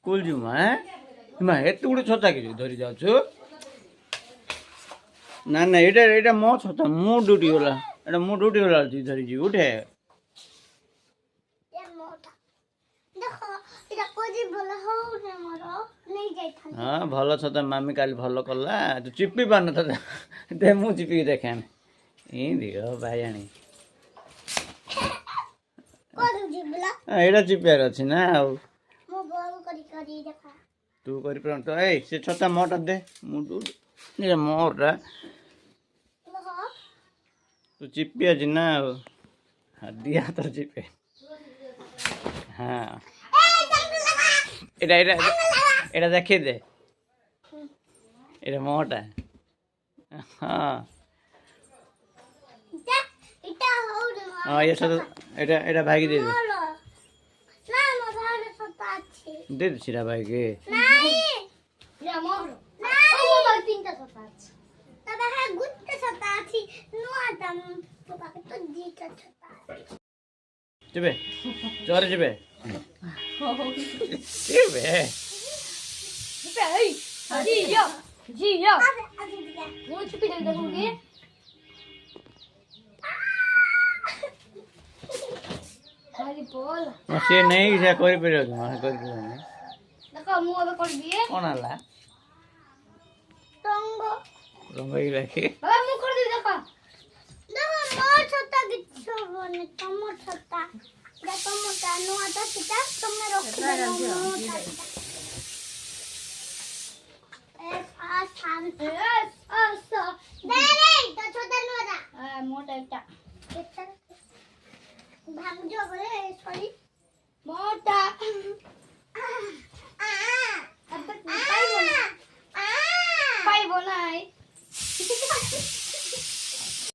school ଯିବୁ ମା ଏତେ ଗୁଡେ ଛତା କିଛି ଧରି ଯାଉଛୁ ନା ନା ଏଇଟା ମୋ ଛତା ମୁଁ ଡ୍ୟୁଟି ଗଲା ଏଇଟା ମୁଁ ଡ୍ୟୁଟି ଗଲା ଧରି ଯିବି ଉଠେ ହଁ ଭଲ ଛତା ମାମି କାଲି ଭଲ କଲା ତୁ ଚିପି ପାରୁନ ଦେ ମୁଁ ଚିପିକି ଦେଖେ ଏମିତି ଭାଇ ଆଣି ଏଇଟା ଚିପିବାର ଅଛି ନା ଆଉ ତୁ କରିପାରୁ ତ ଏଇ ସେ ଛତା ମୋଟା ଦେ ମୁଁ ମୋଟା ତୁ ଚିପି ଅଛି ନା ଆଉ ଦିଆ ତ ଚିପେ ହଁ ଏଇଟା ଦେଖେଇ ଦେ ଏଇଟା ମୋଟା ହଁ ହଁ ଏଇଟା ଭାଇକି ଦେଇଦେ दे सीधा भाई के नहीं या मोर नहीं मोर तीनटा छता अछि तबे है गुट्टे छता अछि नुआतम तो बाकी तो जीटा छता जेबे जोर जेबे जेबे जी यो मु छुपी दे देखोगे से नहीं से कर परियो माने कर परियो नहीं देखो मु अब कर दिए कोन हला रंग ही रखे बाबा मु कर दे देखो मोर छता किछो बने तमो छता देखो मोटा नो आता सीता तुमने रख दे तो छोटा नो आता मोटा एकटा भाग जो बोले सॉरी मोटा अब तक पाई बोला है